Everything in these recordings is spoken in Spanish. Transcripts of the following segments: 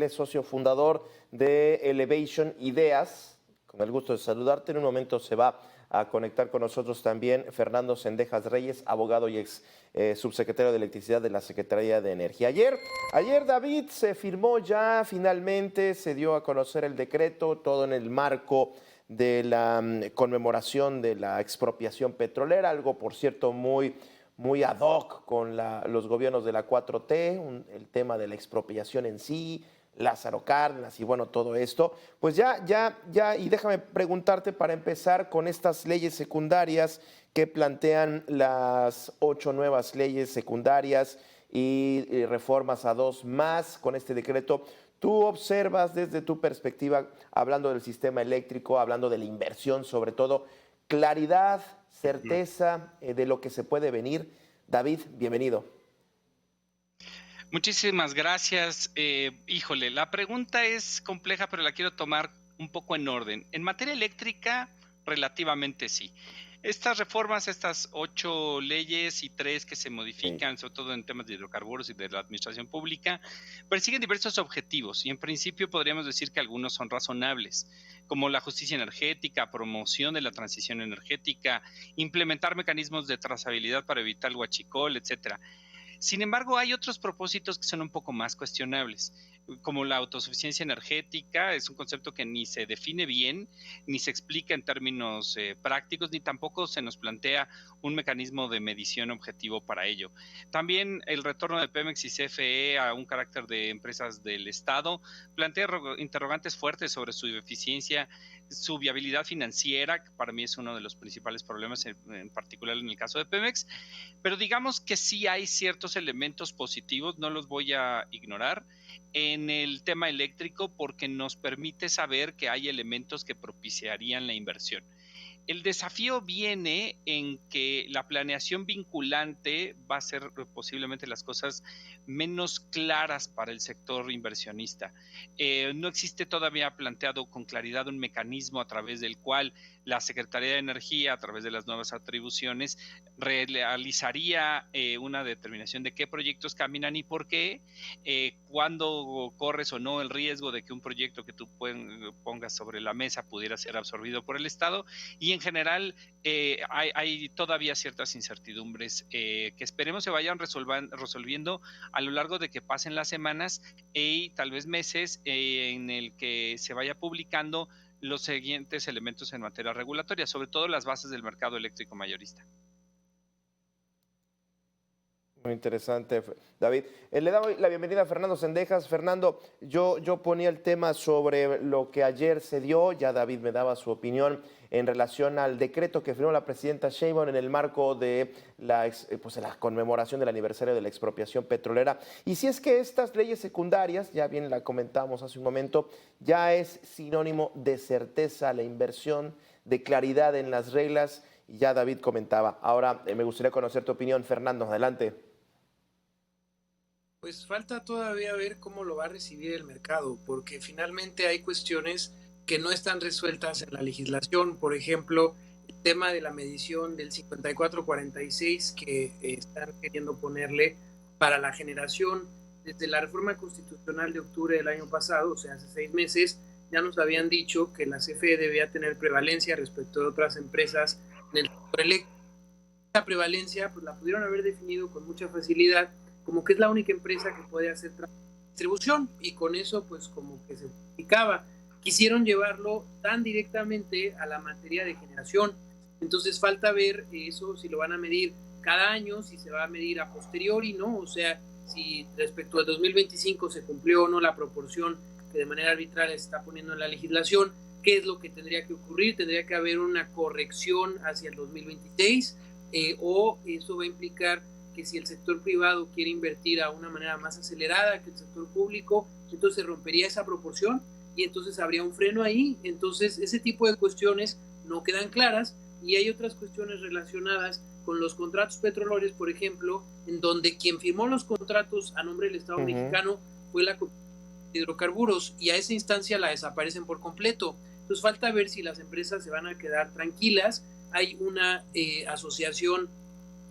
él es socio fundador de Elevation Ideas. Con el gusto de saludarte. En un momento se va a conectar con nosotros también Fernando Cendejas Reyes, abogado y ex subsecretario de Electricidad de la Secretaría de Energía. Ayer, David, se firmó ya, finalmente se dio a conocer el decreto, todo en el marco de la conmemoración de la expropiación petrolera, algo, por cierto, muy ad hoc con los gobiernos de la 4T, el tema de la expropiación en sí, Lázaro Cárdenas y bueno, todo esto. Pues ya, y déjame preguntarte para empezar con estas leyes secundarias que plantean las 8 nuevas leyes secundarias y reformas a 2 más con este decreto. Tú observas desde tu perspectiva, hablando del sistema eléctrico, hablando de la inversión sobre todo, claridad, certeza de lo que se puede venir. David, bienvenido. Muchísimas gracias. Híjole, la pregunta es compleja, pero la quiero tomar un poco en orden. En materia eléctrica, relativamente sí. Estas reformas, estas 8 leyes y 3 que se Sí. modifican, sobre todo en temas de hidrocarburos y de la administración pública, persiguen diversos objetivos y en principio podríamos decir que algunos son razonables, como la justicia energética, promoción de la transición energética, implementar mecanismos de trazabilidad para evitar el huachicol, etcétera. Sin embargo, hay otros propósitos que son un poco más cuestionables, como la autosuficiencia energética. Es un concepto que ni se define bien, ni se explica en términos prácticos, ni tampoco se nos plantea un mecanismo de medición objetivo para ello. También el retorno de Pemex y CFE a un carácter de empresas del Estado plantea interrogantes fuertes sobre su eficiencia, su viabilidad financiera, que para mí es uno de los principales problemas, en particular en el caso de Pemex. Pero digamos que sí hay ciertos elementos positivos, no los voy a ignorar, en el tema eléctrico, porque nos permite saber que hay elementos que propiciarían la inversión. El desafío viene en que la planeación vinculante va a ser posiblemente las cosas menos claras para el sector inversionista. No existe todavía planteado con claridad un mecanismo a través del cual la Secretaría de Energía, a través de las nuevas atribuciones, realizaría una determinación de qué proyectos caminan y por qué, cuándo corres o no el riesgo de que un proyecto que tú pongas sobre la mesa pudiera ser absorbido por el Estado. Y en general hay todavía ciertas incertidumbres que esperemos se vayan resolviendo a lo largo de que pasen las semanas y tal vez meses en el que se vaya publicando los siguientes elementos en materia regulatoria, sobre todo las bases del mercado eléctrico mayorista. Muy interesante, David. Le damos la bienvenida a Fernando Cendejas. Fernando, yo ponía el tema sobre lo que ayer se dio, ya David me daba su opinión en relación al decreto que firmó la presidenta Sheinbaum en el marco de la conmemoración del aniversario de la expropiación petrolera. Y si es que estas leyes secundarias, ya bien la comentamos hace un momento, ya es sinónimo de certeza la inversión, de claridad en las reglas, y ya David comentaba. Ahora me gustaría conocer tu opinión, Fernando, adelante. Pues falta todavía ver cómo lo va a recibir el mercado, porque finalmente hay cuestiones que no están resueltas en la legislación. Por ejemplo, el tema de la medición del 5446 que están queriendo ponerle para la generación. Desde la reforma constitucional de octubre del año pasado, o sea, hace 6 meses, ya nos habían dicho que la CFE debía tener prevalencia respecto de otras empresas en el sector eléctrico. Esa prevalencia pues la pudieron haber definido con mucha facilidad como que es la única empresa que puede hacer distribución, y con eso pues como que se justificaba. Quisieron llevarlo tan directamente a la materia de generación, entonces falta ver eso, si lo van a medir cada año, si se va a medir a posteriori, ¿no? O sea, si respecto al 2025 se cumplió o no la proporción que de manera arbitraria se está poniendo en la legislación. ¿Qué es lo que tendría que ocurrir? Tendría que haber una corrección hacia el 2026, o eso va a implicar que si el sector privado quiere invertir a una manera más acelerada que el sector público, entonces se rompería esa proporción y entonces habría un freno ahí. Entonces ese tipo de cuestiones no quedan claras, y hay otras cuestiones relacionadas con los contratos petroleros, por ejemplo, en donde quien firmó los contratos a nombre del Estado mexicano fue la Comisión de Hidrocarburos, y a esa instancia la desaparecen por completo. Entonces falta ver si las empresas se van a quedar tranquilas. Hay una asociación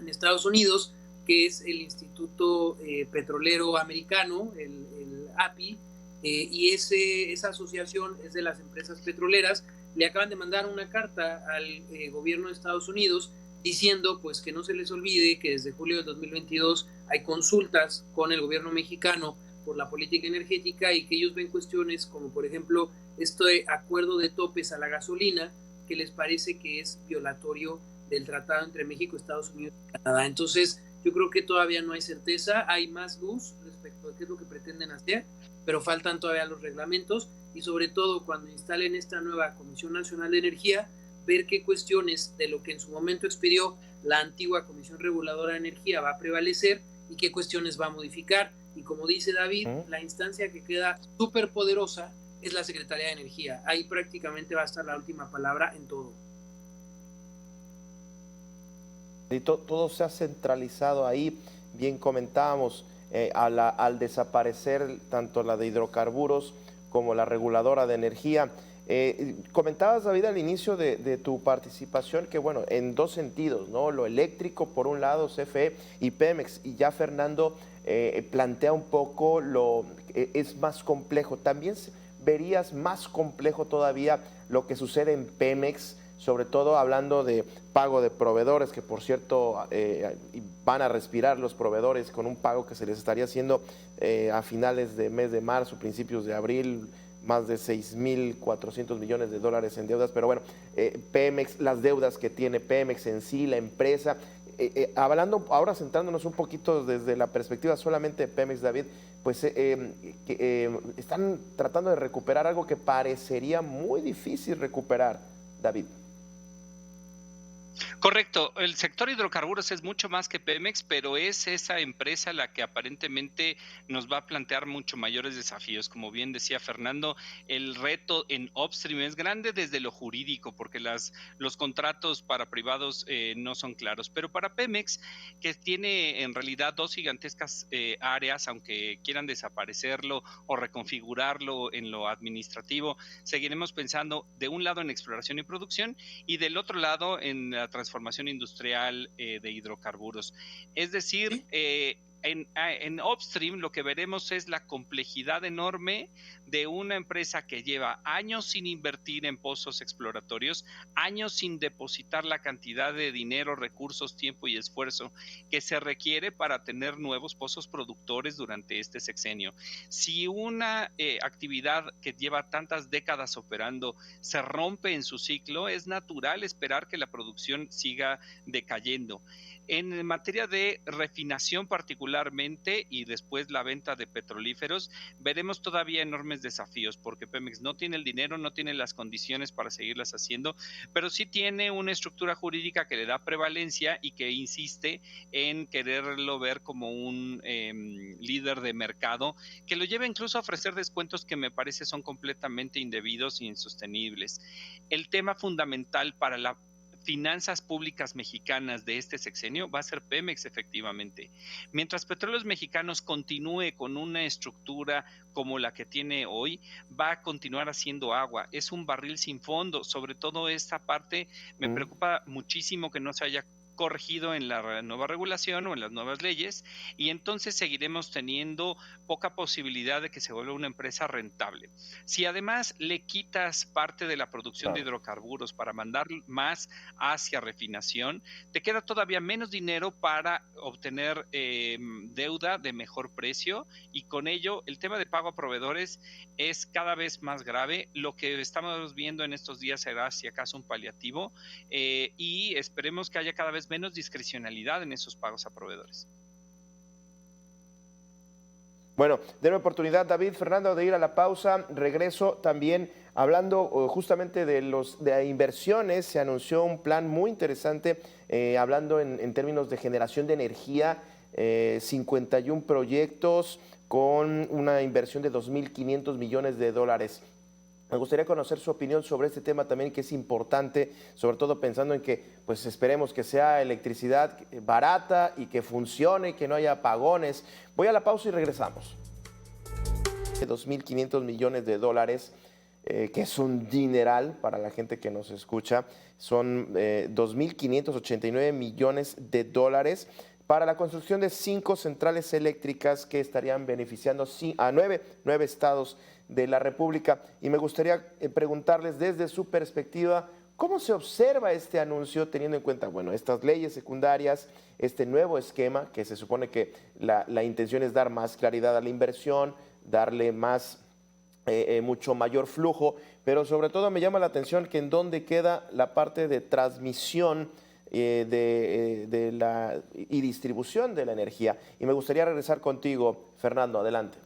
en Estados Unidos que es el Instituto Petrolero Americano, el API, y esa asociación es de las empresas petroleras. Le acaban de mandar una carta al gobierno de Estados Unidos diciendo pues que no se les olvide que desde julio de 2022 hay consultas con el gobierno mexicano por la política energética y que ellos ven cuestiones como por ejemplo este acuerdo de topes a la gasolina que les parece que es violatorio del tratado entre México, Estados Unidos y Canadá. Entonces yo creo que todavía no hay certeza, hay más luz respecto a qué es lo que pretenden hacer, pero faltan todavía los reglamentos y sobre todo cuando instalen esta nueva Comisión Nacional de Energía, ver qué cuestiones de lo que en su momento expidió la antigua Comisión Reguladora de Energía va a prevalecer y qué cuestiones va a modificar. Y como dice David, la instancia que queda súper poderosa es la Secretaría de Energía. Ahí prácticamente va a estar la última palabra en todo. Y todo se ha centralizado ahí, bien comentábamos, al desaparecer tanto la de hidrocarburos como la reguladora de energía. Comentabas, David, al inicio de tu participación que, bueno, en dos sentidos, ¿no? Lo eléctrico, por un lado, CFE y Pemex, y ya Fernando plantea un poco es más complejo. También verías más complejo todavía lo que sucede en Pemex, sobre todo hablando de pago de proveedores, que por cierto van a respirar los proveedores con un pago que se les estaría haciendo a finales de mes de marzo, principios de abril, más de 6.400 millones de dólares en deudas. Pero bueno, Pemex, las deudas que tiene Pemex en sí, la empresa. Hablando ahora, centrándonos un poquito desde la perspectiva solamente de Pemex, David, pues están tratando de recuperar algo que parecería muy difícil recuperar, David. Correcto, el sector hidrocarburos es mucho más que Pemex, pero es esa empresa la que aparentemente nos va a plantear mucho mayores desafíos. Como bien decía Fernando, el reto en upstream es grande desde lo jurídico, porque los contratos para privados no son claros, pero para Pemex, que tiene en realidad dos gigantescas áreas, aunque quieran desaparecerlo o reconfigurarlo en lo administrativo, seguiremos pensando de un lado en exploración y producción y del otro lado en la transformación industrial de hidrocarburos. Es decir, en upstream lo que veremos es la complejidad enorme de una empresa que lleva años sin invertir en pozos exploratorios, años sin depositar la cantidad de dinero, recursos, tiempo y esfuerzo que se requiere para tener nuevos pozos productores durante este sexenio. Si una actividad que lleva tantas décadas operando se rompe en su ciclo, es natural esperar que la producción siga decayendo. En materia de refinación particularmente y después la venta de petrolíferos, veremos todavía enormes desafíos porque Pemex no tiene el dinero, no tiene las condiciones para seguirlas haciendo, pero sí tiene una estructura jurídica que le da prevalencia y que insiste en quererlo ver como un líder de mercado, que lo lleva incluso a ofrecer descuentos que me parece son completamente indebidos e insostenibles. El tema fundamental para las finanzas públicas mexicanas de este sexenio va a ser Pemex, efectivamente. Mientras Petróleos Mexicanos continúe con una estructura como la que tiene hoy, va a continuar haciendo agua. Es un barril sin fondo. Sobre todo esta parte me preocupa muchísimo que no se haya corregido en la nueva regulación o en las nuevas leyes, y entonces seguiremos teniendo poca posibilidad de que se vuelva una empresa rentable. Si además le quitas parte de la producción de hidrocarburos para mandar más hacia refinación, te queda todavía menos dinero para obtener deuda de mejor precio, y con ello el tema de pago a proveedores es cada vez más grave. Lo que estamos viendo en estos días será si acaso un paliativo, y esperemos que haya cada vez menos discrecionalidad en esos pagos a proveedores. Bueno, denme oportunidad, David, Fernando, de ir a la pausa. Regreso también hablando justamente de inversiones. Se anunció un plan muy interesante, hablando en términos de generación de energía, 51 proyectos con una inversión de 2.500 millones de dólares. Me gustaría conocer su opinión sobre este tema también, que es importante, sobre todo pensando en que pues esperemos que sea electricidad barata y que funcione y que no haya apagones. Voy a la pausa y regresamos. 2.500 millones de dólares, que es un dineral para la gente que nos escucha. Son 2.589 millones de dólares para la construcción de 5 centrales eléctricas que estarían beneficiando a nueve estados de la República. Y me gustaría preguntarles desde su perspectiva, ¿cómo se observa este anuncio teniendo en cuenta, bueno, estas leyes secundarias, este nuevo esquema que se supone que la intención es dar más claridad a la inversión, darle mucho mayor flujo, pero sobre todo me llama la atención que en dónde queda la parte de transmisión y distribución de la energía. Y me gustaría regresar contigo, Fernando, adelante.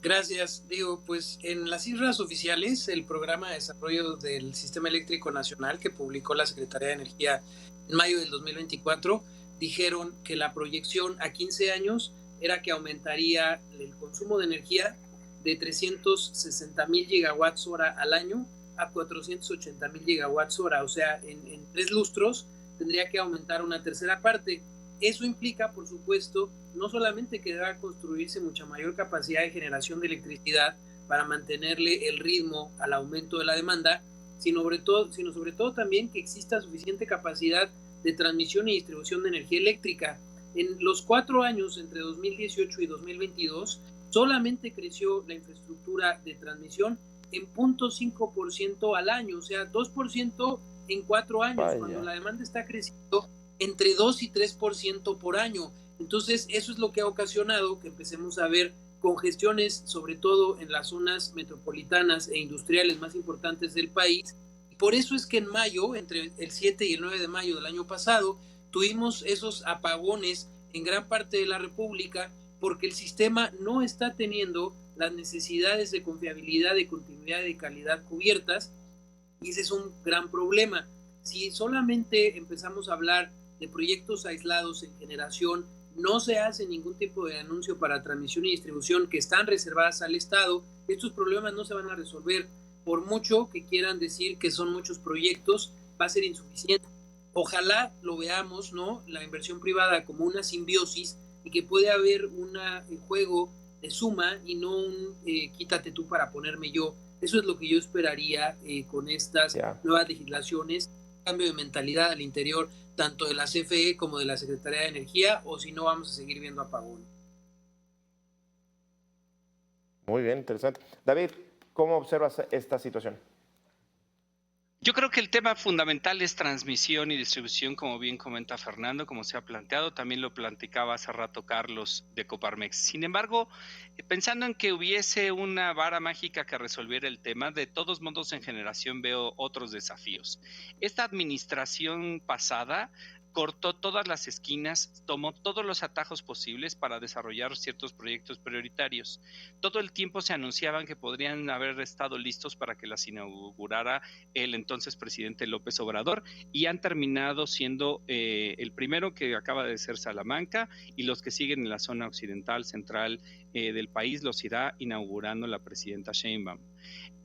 Gracias. Digo, pues en las cifras oficiales, el Programa de Desarrollo del Sistema Eléctrico Nacional que publicó la Secretaría de Energía en mayo del 2024, dijeron que la proyección a 15 años era que aumentaría el consumo de energía de 360,000 gigawatts hora al año a 480,000 gigawatts hora. O sea, en 3 lustros tendría que aumentar una tercera parte. Eso implica, por supuesto, no solamente que deba construirse mucha mayor capacidad de generación de electricidad para mantenerle el ritmo al aumento de la demanda, sino sobre todo también que exista suficiente capacidad de transmisión y distribución de energía eléctrica. En los 4 años entre 2018 y 2022, solamente creció la infraestructura de transmisión en 0.5% al año, o sea, 2% en 4 años, Vaya. cuando la demanda está creciendo entre 2 y 3% por año. Entonces, eso es lo que ha ocasionado que empecemos a ver congestiones, sobre todo en las zonas metropolitanas e industriales más importantes del país. Y por eso es que en mayo, entre el 7 y el 9 de mayo del año pasado, tuvimos esos apagones en gran parte de la República, porque el sistema no está teniendo las necesidades de confiabilidad, de continuidad y de calidad cubiertas, y ese es un gran problema. Si solamente empezamos a hablar de proyectos aislados en generación, no se hace ningún tipo de anuncio para transmisión y distribución que están reservadas al Estado, estos problemas no se van a resolver. Por mucho que quieran decir que son muchos proyectos, va a ser insuficiente. Ojalá lo veamos, ¿no?, la inversión privada como una simbiosis y que puede haber un juego de suma y no un quítate tú para ponerme yo. Eso es lo que yo esperaría con estas nuevas legislaciones, cambio de mentalidad al interior tanto de la CFE como de la Secretaría de Energía, o si no vamos a seguir viendo apagones. Muy bien, interesante. David, ¿cómo observas esta situación? Yo creo que el tema fundamental es transmisión y distribución, como bien comenta Fernando, como se ha planteado, también lo platicaba hace rato Carlos de Coparmex. Sin embargo, pensando en que hubiese una vara mágica que resolviera el tema, de todos modos en generación veo otros desafíos. Esta administración pasada cortó todas las esquinas, tomó todos los atajos posibles para desarrollar ciertos proyectos prioritarios. Todo el tiempo se anunciaban que podrían haber estado listos para que las inaugurara el entonces presidente López Obrador, y han terminado siendo el primero, que acaba de ser Salamanca, y los que siguen en la zona occidental, central del país los irá inaugurando la presidenta Sheinbaum.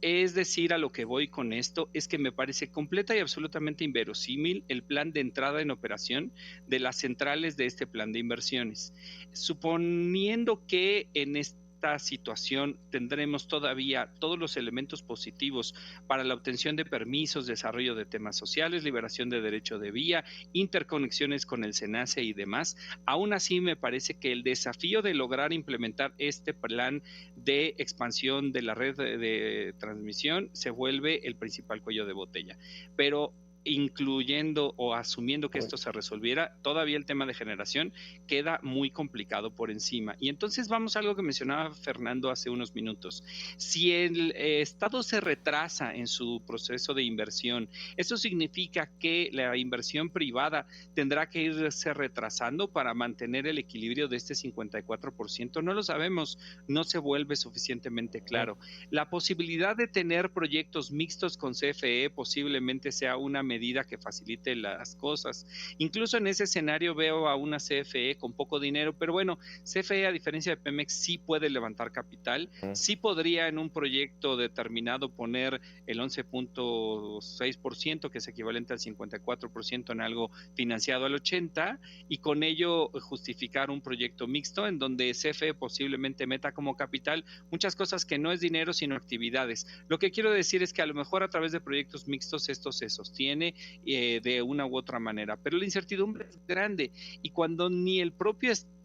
Es decir, a lo que voy con esto es que me parece completa y absolutamente inverosímil el plan de entrada en operación de las centrales de este plan de inversiones. Suponiendo que en esta situación tendremos todavía todos los elementos positivos para la obtención de permisos, desarrollo de temas sociales, liberación de derecho de vía, interconexiones con el SENACE y demás, aún así me parece que el desafío de lograr implementar este plan de expansión de la red de transmisión se vuelve el principal cuello de botella. Pero incluyendo o asumiendo que esto se resolviera, todavía el tema de generación queda muy complicado por encima. Y entonces vamos a algo que mencionaba Fernando hace unos minutos. Si el Estado se retrasa en su proceso de inversión, eso significa que la inversión privada tendrá que irse retrasando para mantener el equilibrio de este 54%. No lo sabemos, no se vuelve suficientemente claro. La posibilidad de tener proyectos mixtos con CFE posiblemente sea una medida que facilite las cosas. Incluso en ese escenario veo a una CFE con poco dinero, pero bueno, CFE, a diferencia de Pemex, sí puede levantar capital, sí podría en un proyecto determinado poner el 11.6%, que es equivalente al 54% en algo financiado al 80%, y con ello justificar un proyecto mixto en donde CFE posiblemente meta como capital muchas cosas que no es dinero, sino actividades. Lo que quiero decir es que a lo mejor a través de proyectos mixtos esto se sostiene viene de una u otra manera. Pero la incertidumbre es grande y cuando ni el propio Estado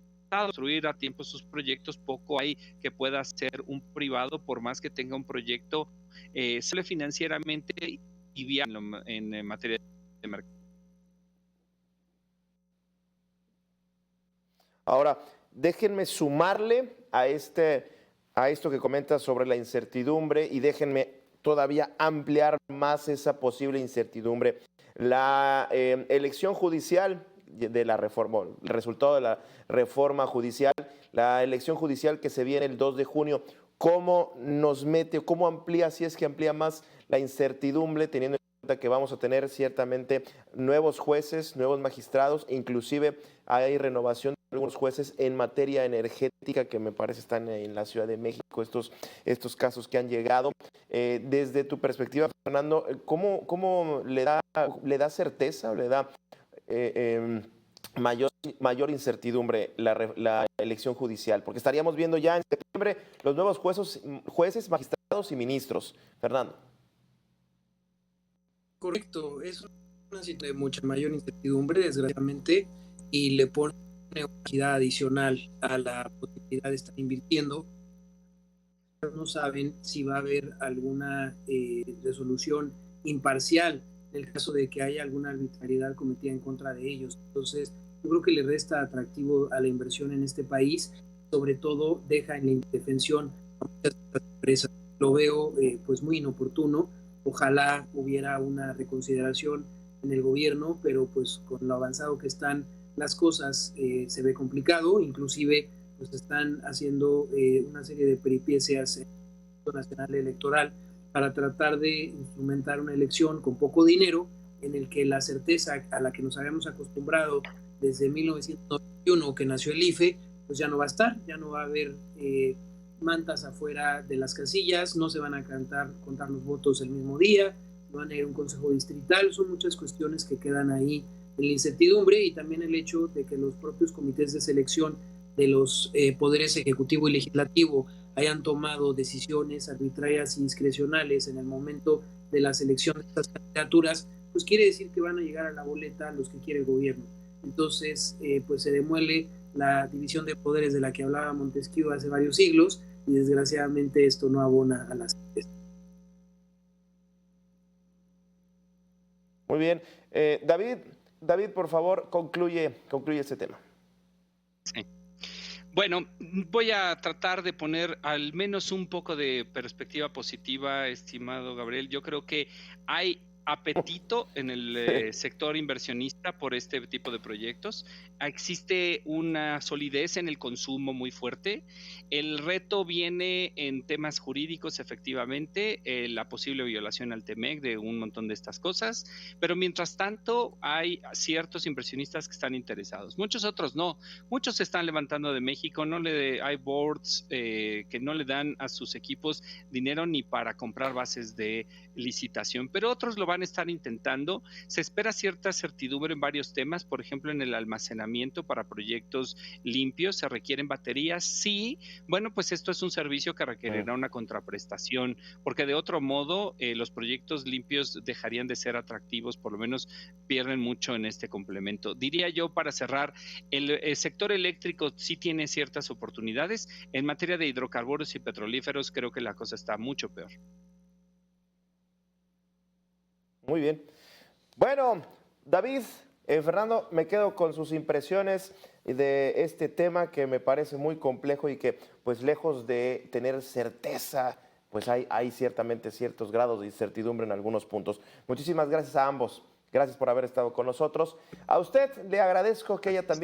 construir a tiempo sus proyectos, poco hay que pueda hacer un privado, por más que tenga un proyecto solo financieramente y viable en materia de mercado. Ahora, déjenme sumarle a esto que comentas sobre la incertidumbre y déjenme todavía ampliar más esa posible incertidumbre. La elección judicial de la reforma, el resultado de la reforma judicial, la elección judicial que se viene el 2 de junio, ¿cómo nos mete, cómo amplía, si es que amplía más la incertidumbre, teniendo en cuenta que vamos a tener ciertamente nuevos jueces, nuevos magistrados, inclusive hay renovación de algunos jueces en materia energética que me parece están en la Ciudad de México, estos casos que han llegado. Desde tu perspectiva, Fernando, ¿cómo le da certeza o le da mayor incertidumbre la elección judicial? Porque estaríamos viendo ya en septiembre los nuevos jueces, magistrados y ministros. Fernando. Correcto, es una situación de mucha mayor incertidumbre, desgraciadamente, y le pone una complejidad adicional a la posibilidad de estar invirtiendo. No saben si va a haber alguna resolución imparcial en el caso de que haya alguna arbitrariedad cometida en contra de ellos. Entonces, yo creo que le resta atractivo a la inversión en este país, sobre todo deja en la indefensión a muchas empresas. Lo veo pues muy inoportuno. Ojalá hubiera una reconsideración en el gobierno, pero pues con lo avanzado que están las cosas se ve complicado, inclusive pues están haciendo una serie de peripecias en el Instituto Nacional Electoral para tratar de instrumentar una elección con poco dinero, en el que la certeza a la que nos habíamos acostumbrado desde 1991 que nació el IFE, pues ya no va a estar, ya no va a haber mantas afuera de las casillas, no se van a contar los votos el mismo día, van a ir a un consejo distrital, son muchas cuestiones que quedan ahí en la incertidumbre, y también el hecho de que los propios comités de selección de los poderes ejecutivo y legislativo hayan tomado decisiones arbitrarias y discrecionales en el momento de la selección de estas candidaturas, pues quiere decir que van a llegar a la boleta los que quiere el gobierno. Entonces, pues se demuele la división de poderes de la que hablaba Montesquieu hace varios siglos, y desgraciadamente esto no abona a las certezas. Muy bien. David, por favor, concluye este tema. Sí. Bueno, voy a tratar de poner al menos un poco de perspectiva positiva, estimado Gabriel. Yo creo que hay apetito en el sector inversionista por este tipo de proyectos. Existe una solidez en el consumo muy fuerte. El reto viene en temas jurídicos, efectivamente, la posible violación al TEMEC de un montón de estas cosas, pero mientras tanto hay ciertos inversionistas que están interesados. Muchos otros no. Muchos se están levantando de México, hay boards que no le dan a sus equipos dinero ni para comprar bases de licitación, pero otros lo van a estar intentando. Se espera cierta certidumbre en varios temas, por ejemplo, en el almacenamiento para proyectos limpios, se requieren baterías. Sí, bueno, pues esto es un servicio que requerirá una contraprestación, porque de otro modo los proyectos limpios dejarían de ser atractivos, por lo menos pierden mucho en este complemento. Diría yo, para cerrar, el sector eléctrico sí tiene ciertas oportunidades. En materia de hidrocarburos y petrolíferos creo que la cosa está mucho peor. Muy bien. Bueno, David, Fernando, me quedo con sus impresiones de este tema que me parece muy complejo y que, pues, lejos de tener certeza, pues hay ciertamente ciertos grados de incertidumbre en algunos puntos. Muchísimas gracias a ambos. Gracias por haber estado con nosotros. A usted le agradezco que haya también